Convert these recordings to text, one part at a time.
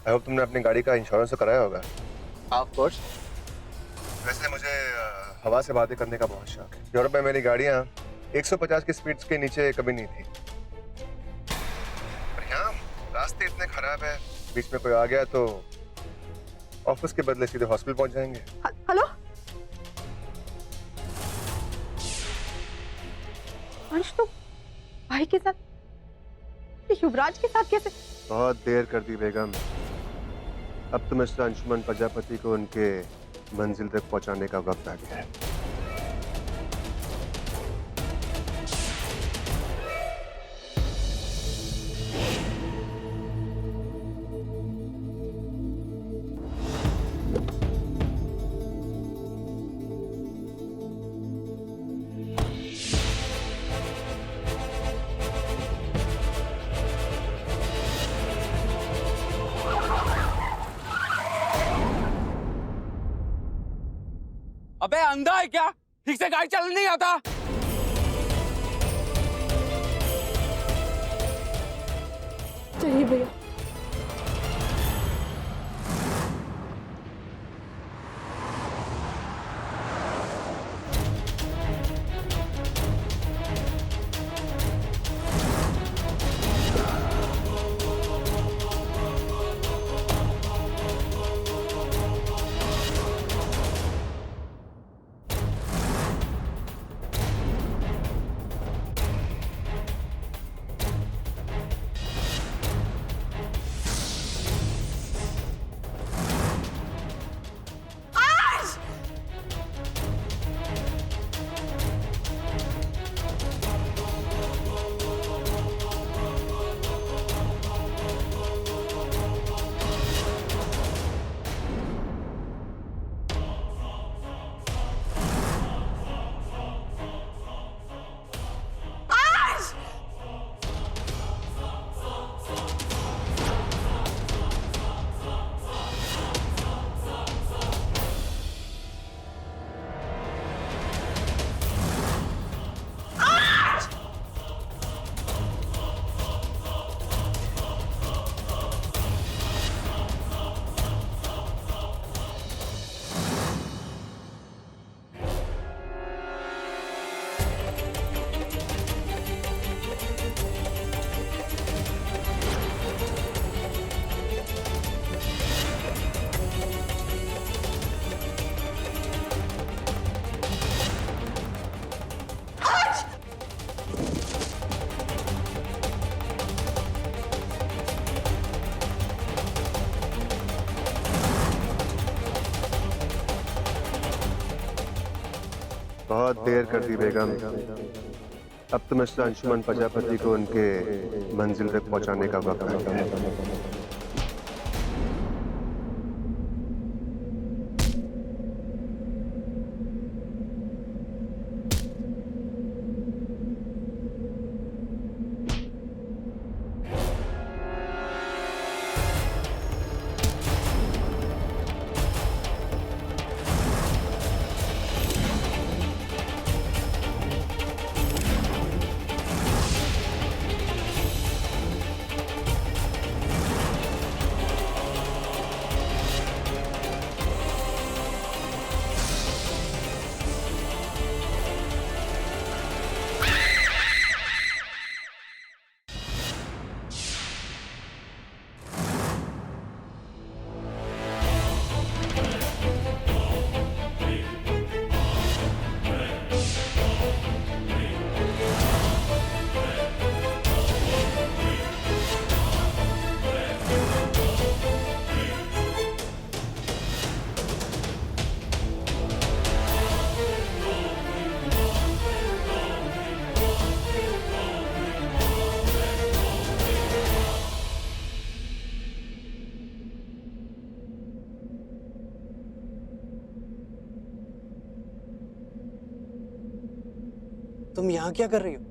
I hope तुमने अपनी गाड़ी का इंश्योरेंस तो कराया होगा। Of course. वैसे मुझे हवा से बातें करने का बहुत शौक है। यूरोप में मेरी गाड़ियाँ 150 की स्पीड के नीचे कभी नहीं थी। पर यहाँ रास्ते इतने खराब है, बीच में कोई आ गया तो ऑफिस के बदले सीधे हॉस्पिटल पहुंच जाएंगे। हेलो अंश, तुम भाई के साथ, युवराज के साथ कैसे? बहुत देर कर दी बेगम। अब तो मिस्टर अंशुमन प्रजापति को उनके मंजिल तक पहुंचाने का वक्त आ गया है। अबे अंधा है क्या? ठीक से गाड़ी चलाना नहीं आता? चलिए भैया। बहुत देर कर दी बेगम। अब तो मिस्टर अंशुमन प्रजापति को उनके मंजिल तक पहुंचाने का वक्त आ गया है। तुम यहाँ क्या कर रही हो?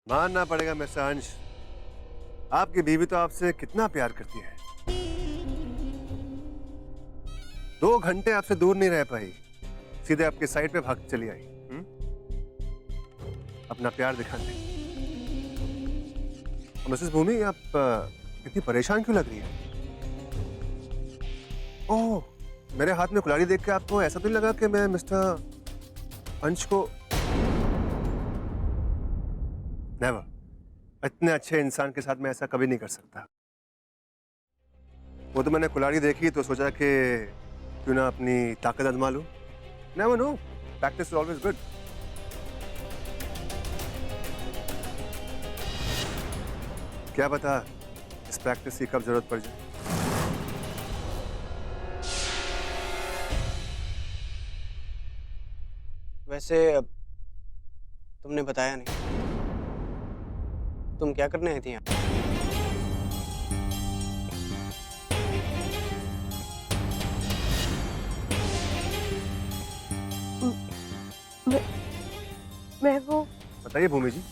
मानना पड़ेगा मिस्टर अंश, आपकी बीवी तो आपसे कितना प्यार करती है। 2 घंटे आपसे दूर नहीं रह पाई, सीधे आपके साइड पे भाग चली आई। अपना प्यार दिखाने। मिसेस भूमि, आप इतनी परेशान क्यों लग रही है? ओह, मेरे हाथ में कुल्हाड़ी देख के आपको ऐसा तो नहीं लगा कि मैं मिस्टर अंश को? नेवर। इतने अच्छे इंसान के साथ मैं ऐसा कभी नहीं कर सकता। वो तो मैंने कुल्हाड़ी देखी तो सोचा कि क्यों ना अपनी ताकत आजमा लूं। Never know, practice is always good. क्या पता इस प्रैक्टिस की कब जरूरत पड़ जाए। वैसे तुमने बताया नहीं, तुम क्या करने आई थी यहाँ? मैं वो बताइए भूमि जी,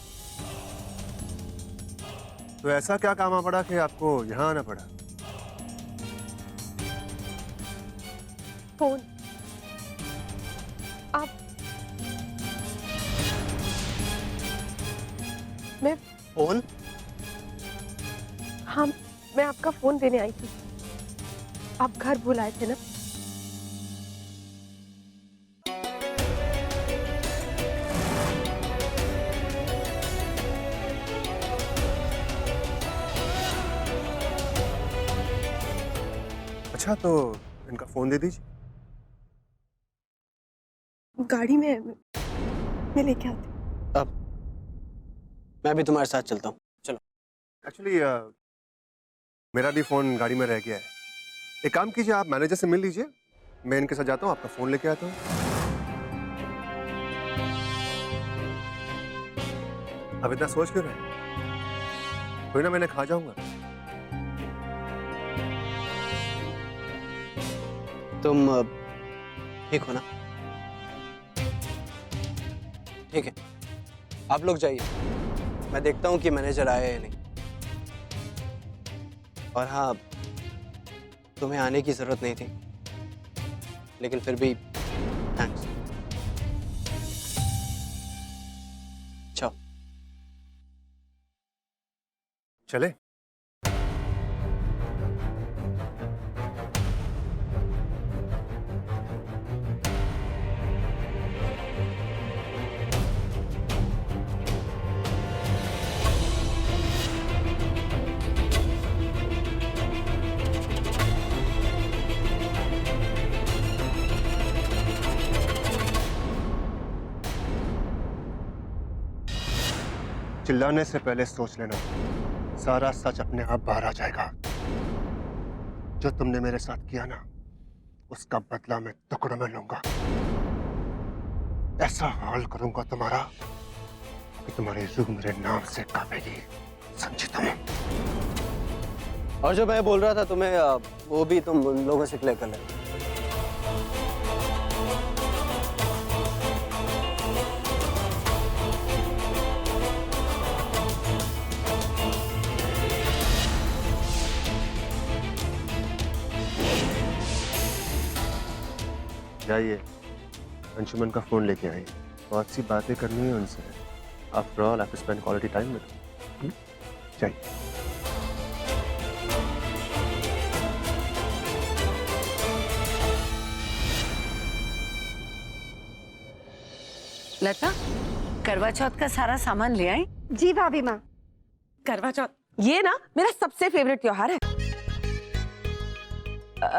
तो ऐसा क्या काम आ पड़ा कि आपको यहाँ आना पड़ा? फोन। आप मैं फोन? हाँ, मैं आपका फोन देने आई थी। आप घर बुलाए थे ना? अच्छा, तो इनका फोन दे दीजिए। गाड़ी में मैं लेके आती। अब मैं भी तुम्हारे साथ चलता हूँ, चलो। एक्चुअली मेरा भी फोन गाड़ी में रह गया है। एक काम कीजिए, आप मैनेजर से मिल लीजिए, मैं इनके साथ जाता हूँ, आपका फोन लेके आता हूँ। अब इतना सोच क्यों रहे? कोई ना, मैंने खा जाऊंगा। तुम ठीक हो ना? ठीक है, आप लोग जाइए, मैं देखता हूँ कि मैनेजर आया या नहीं। और हाँ, तुम्हें आने की जरूरत नहीं थी, लेकिन फिर भी थैंक्स। चलो चले। चिल्लाने से पहले सोच लेना, सारा सच अपने आप बाहर आ जाएगा। जो तुमने मेरे साथ किया ना, उसका बदला मैं टुकड़ों में लूंगा। ऐसा हाल करूंगा तुम्हारा कि तुम्हारी रूह मेरे नाम से कांपेगी, समझी तुम? और जो मैं बोल रहा था तुम्हें, वो भी तुम उन लोगों से क्लियर कर लेना। जाइए, अंशुमन का फोन लेके आइए, बहुत सी बातें करनी है उनसे। आफ्टर ऑल, आप स्पेंड क्वालिटी टाइम में। जाइए। लता, करवा चौथ का सारा सामान ले आई? जी भाभी माँ। करवा चौथ ये ना मेरा सबसे फेवरेट त्योहार है।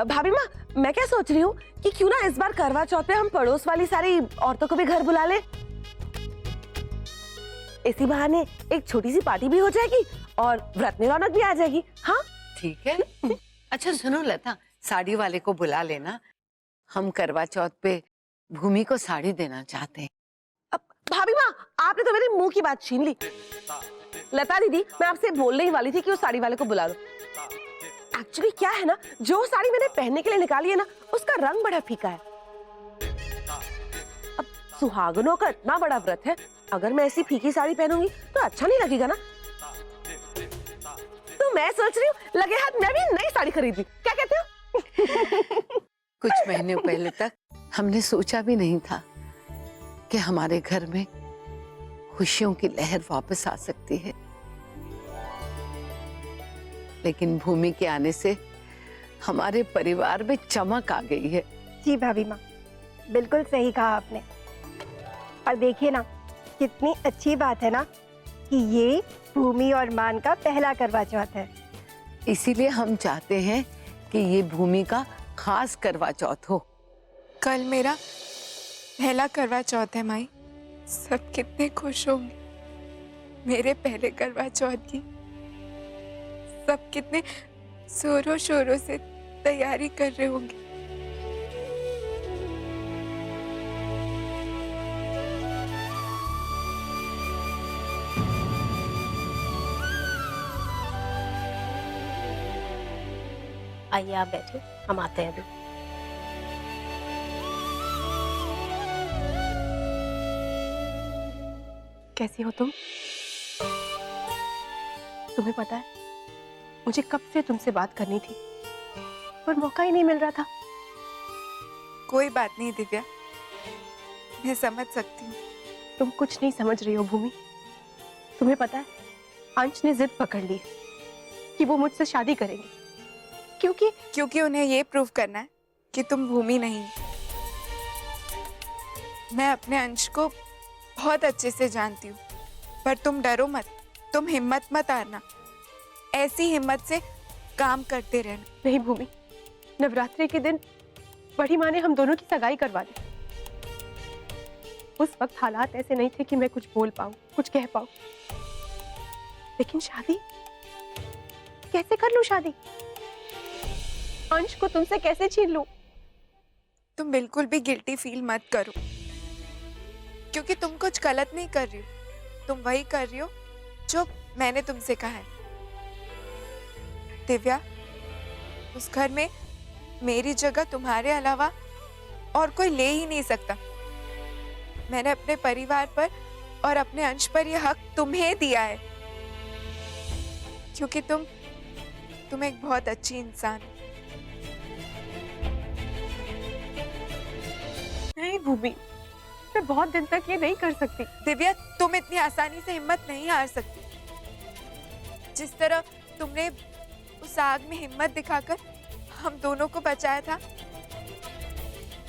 भाभी माँ, मैं क्या सोच रही हूँ कि क्यों ना इस बार करवा चौथ पे हम पड़ोस वाली सारी औरतों को भी घर बुला ले। इसी बहाने एक छोटी सी पार्टी भी हो जाएगी और व्रत में रौनक भी आ जाएगी। हाँ ठीक है। अच्छा सुनो लता, साड़ी वाले को बुला लेना, हम करवा चौथ पे भूमि को साड़ी देना चाहते हैं। भाभी माँ, आपने तो मेरे मुंह की बात छीन ली। लता दीदी, मैं आपसे बोलने ही वाली थी कि उस साड़ी वाले को बुला लो। एक्चुअली क्या है ना, जो साड़ी मैंने पहनने के लिए निकाली है ना, उसका रंग बड़ा फीका है। अब सुहागनों का इतना बड़ा व्रत है, अगर मैं ऐसी फीकी साड़ी पहनूंगी तो अच्छा नहीं लगेगा ना। तो मैं सोच रही हूँ लगे हाथ मैं भी नई साड़ी खरीद लूं, क्या कहते हो? कुछ महीने पहले तक हमने सोचा भी नहीं था कि हमारे घर में खुशियों की लहर वापस आ सकती है, लेकिन भूमि के आने से हमारे परिवार में चमक आ गई है। जी भाभी माँ, बिल्कुल सही कहा आपने। और देखिए ना, कितनी अच्छी बात है ना कि ये भूमि और मान का पहला करवा चौथ है। इसीलिए हम चाहते हैं कि ये भूमि का खास करवा चौथ हो। कल मेरा पहला करवा चौथ है माई। सब कितने खुश होंगे मेरे पहले करवा चौथ की। सब कितने जोरों शोरों से तैयारी कर रहे होंगे। आइए आप बैठिए, हम आते हैं अभी। कैसी हो तुम? तुम्हें पता है मुझे कब से तुमसे बात करनी थी पर मौका ही नहीं मिल रहा था। कोई बात नहीं दिव्या, मैं समझ सकती हूँ। तुम कुछ नहीं समझ रही हो भूमि। तुम्हें पता है अंश ने जिद पकड़ ली है कि वो मुझसे शादी करेंगे, क्योंकि उन्हें ये प्रूव करना है कि तुम भूमि नहीं। मैं अपने अंश को बहुत अच्छे से जानती हूँ, पर तुम डरो मत, तुम हिम्मत मत हारना। ऐसी हिम्मत से काम करते रहना। नहीं भूमि, नवरात्रि के दिन बड़ी माँ ने हम दोनों की सगाई करवा दी। उस वक्त हालात ऐसे नहीं थे कि मैं कुछ बोल पाऊं, कुछ कह पाऊं। लेकिन शादी कैसे कर लूं? शादी अंश को तुमसे कैसे छीन लूं? तुम बिल्कुल भी गिल्टी फील मत करो, क्योंकि तुम कुछ गलत नहीं कर रही हो। तुम वही कर रही हो जो मैंने तुमसे कहा है। दिव्या, उस घर में मेरी जगह तुम्हारे अलावा और कोई ले ही नहीं सकता। मैंने अपने परिवार पर और अपने अंश पर यह हक तुम्हें दिया है, क्योंकि तुम एक बहुत अच्छी इंसान हो। नहीं भूमि, मैं बहुत दिन तक ये नहीं कर सकती। दिव्या, तुम इतनी आसानी से हिम्मत नहीं हार सकती। जिस तरह तुमने उस आग में हिम्मत दिखाकर हम दोनों को बचाया था,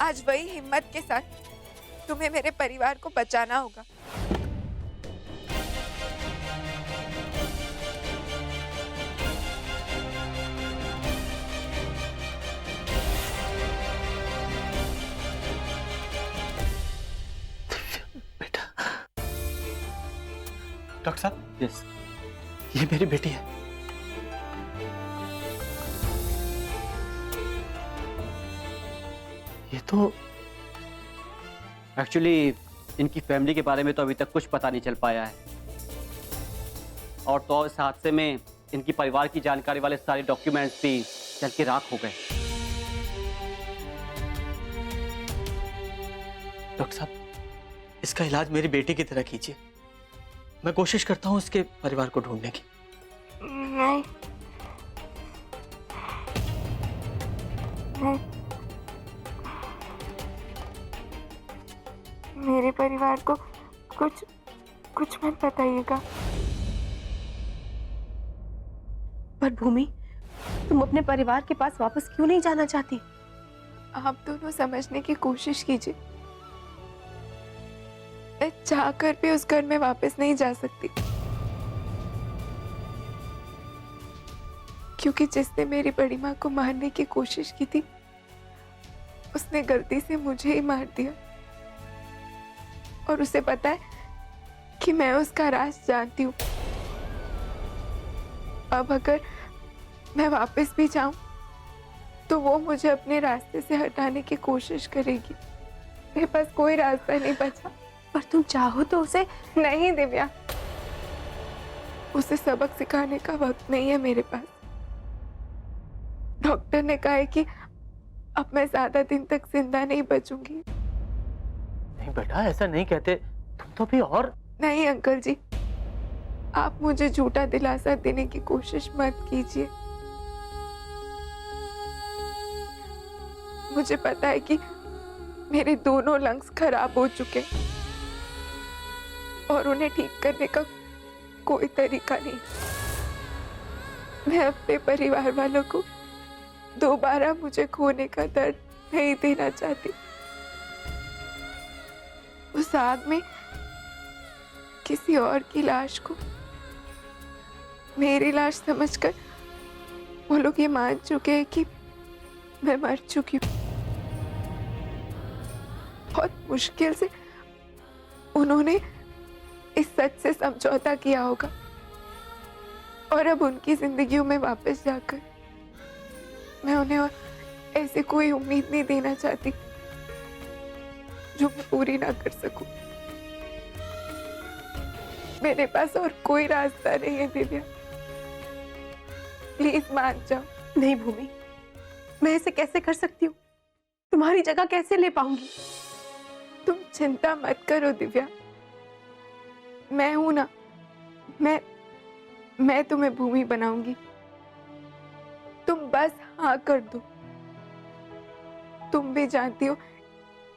आज वही हिम्मत के साथ तुम्हें मेरे परिवार को बचाना होगा। डॉक्टर साहब, यस, ये मेरी बेटी है। ये तो एक्चुअली इनकी फैमिली के बारे में तो अभी तक कुछ पता नहीं चल पाया है, और तो इस हादसे में इनकी परिवार की जानकारी वाले सारे डॉक्यूमेंट्स भी जल के राख हो गए। डॉक्टर साहब, इसका इलाज मेरी बेटी की तरह कीजिए। मैं कोशिश करता हूँ इसके परिवार को ढूंढने की। नहीं, नहीं, मेरे परिवार को कुछ मत बताइएगा। पर भूमि, तुम अपने परिवार के पास वापस क्यों नहीं जाना चाहती? आप दोनों समझने की कोशिश कीजिए। मैं चाहकर भी उस घर में वापस नहीं जा सकती, क्योंकि जिसने मेरी बड़ी माँ को मारने की कोशिश की थी, उसने गलती से मुझे ही मार दिया। और उसे पता है कि मैं उसका राज जानती हूँ। अब अगर मैं वापस भी जाऊं तो वो मुझे अपने रास्ते से हटाने की कोशिश करेगी। मेरे पास कोई रास्ता नहीं बचा। पर तुम चाहो तो उसे... नहीं दिव्या, उसे सबक सिखाने का वक्त नहीं है मेरे पास। डॉक्टर ने कहा है कि अब मैं ज्यादा दिन तक जिंदा नहीं बचूंगी। नहीं बेटा, ऐसा नहीं कहते। तुम तो भी और... नहीं अंकल जी, आप मुझे झूठा दिलासा देने की कोशिश मत कीजिए। मुझे पता है कि मेरे दोनों लंग्स खराब हो चुके हैं और उन्हें ठीक करने का कोई तरीका नहीं। मैं अपने परिवार वालों को दोबारा मुझे खोने का दर्द नहीं देना चाहती। उस आग में किसी और की लाश को मेरी लाश समझकर वो लोग ये मान चुके हैं कि मैं मर चुकी हूँ। बहुत मुश्किल से उन्होंने इस सच से समझौता किया होगा और अब उनकी जिंदगियों में वापस जाकर मैं उन्हें और ऐसे कोई उम्मीद नहीं देना चाहती जो मैं पूरी ना कर सकूं। मेरे पास और कोई रास्ता नहीं है दिव्या, प्लीज मान जाओ। नहीं भूमि, मैं ऐसे कैसे कर सकती हूँ? तुम्हारी जगह कैसे ले पाऊंगी? तुम चिंता मत करो दिव्या, मैं हूं ना। मैं तुम्हें भूमि बनाऊंगी। तुम बस हाँ कर दो। तुम भी जानती हो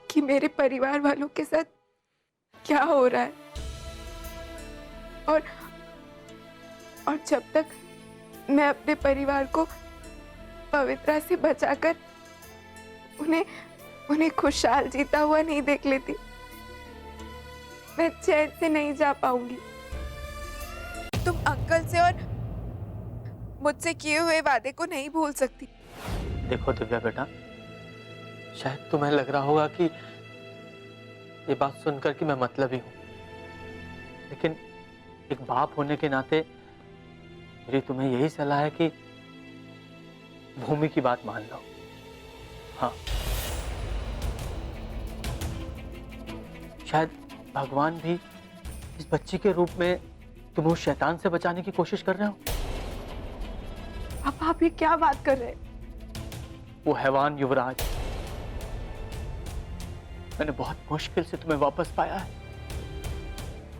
कि मेरे परिवार वालों के साथ क्या हो रहा है और जब तक मैं अपने परिवार को पवित्रा से बचाकर उन्हें खुशहाल जीता हुआ नहीं देख लेती, मैं चैन से नहीं जा पाऊंगी। तुम अंकल से और मुझसे किए हुए वादे को नहीं भूल सकती। देखो दिव्या बेटा, शायद तुम्हें लग रहा होगा कि ये बात सुनकर कि मैं मतलबी हूं, लेकिन एक बाप होने के नाते मेरी तुम्हें यही सलाह है कि भूमि की बात मान लो। हाँ, शायद भगवान भी इस बच्ची के रूप में तुम्हें उस शैतान से बचाने की कोशिश कर रहे हो। पापा, आप ये क्या बात कर रहे हैं? वो हैवान युवराज, मैंने बहुत मुश्किल से तुम्हें वापस पाया है,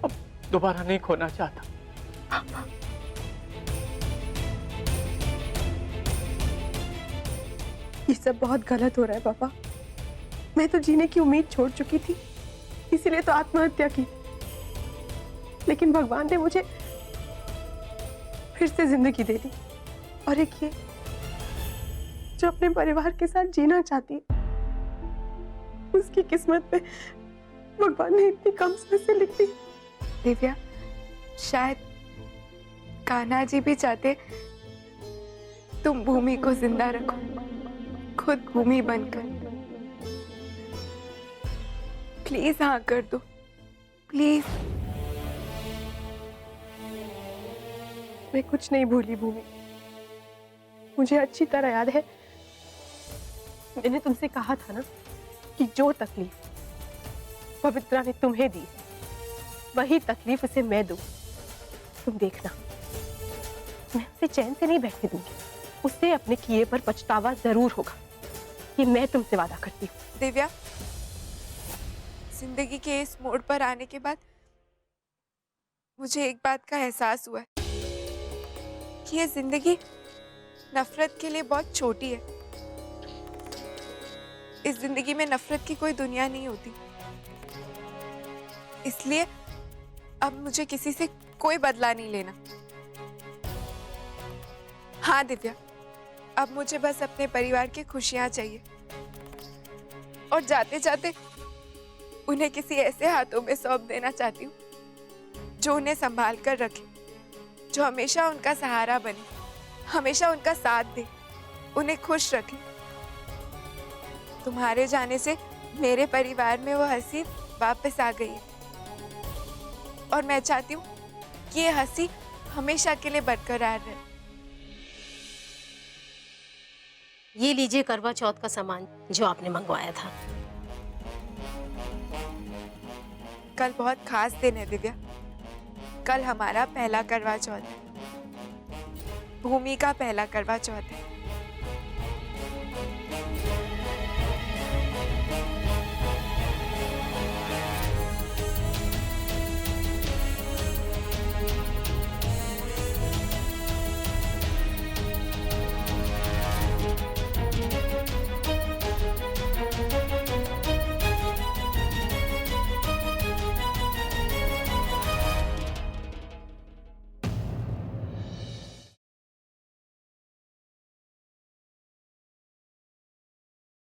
अब दोबारा नहीं खोना चाहता। ये सब बहुत गलत हो रहा है पापा। मैं तो जीने की उम्मीद छोड़ चुकी थी, इसीलिए तो आत्महत्या की। लेकिन भगवान ने मुझे फिर से जिंदगी दे दी, और एक ये जो अपने परिवार के साथ जीना चाहती है, उसकी किस्मत में भगवान ने इतनी कम सांसें लिख दी। दिव्या, शायद कान्हा जी भी चाहते तुम भूमि को जिंदा रखो, खुद भूमि बनकर। प्लीज हाँ कर दो, प्लीज। मैं कुछ नहीं भूली भूमि, मुझे अच्छी तरह याद है मैंने तुमसे कहा था ना कि जो तकलीफ पवित्रा ने तुम्हें दी है वही तकलीफ उसे मैं दूं। तुम देखना, मैं उसे चैन से नहीं बैठने दूंगी, उसे अपने किए पर पछतावा जरूर होगा, ये मैं तुमसे वादा करती हूँ। दिव्या, जिंदगी के इस मोड़ पर आने के बाद मुझे एक बात का एहसास हुआ है कि ये जिंदगी नफरत के लिए बहुत छोटी है। इस जिंदगी में नफरत की कोई दुनिया नहीं होती, इसलिए अब मुझे किसी से कोई बदला नहीं लेना। हाँ दिव्या, अब मुझे बस अपने परिवार की खुशियां चाहिए, और जाते जाते उन्हें किसी ऐसे हाथों में सौंप देना चाहती हूँ जो उन्हें संभाल कर रखे, जो हमेशा उनका सहारा बने, हमेशा उनका साथ दे, उन्हें खुश रखे। तुम्हारे जाने से मेरे परिवार में वो हंसी वापस आ गई है, और मैं चाहती हूँ कि ये हंसी हमेशा के लिए बरकरार रहे। ये लीजिए करवा चौथ का सामान जो आपने मंगवाया था। कल बहुत खास दिन है दिव्या, कल हमारा पहला करवा चौथ है, भूमि का पहला करवा चौथ है।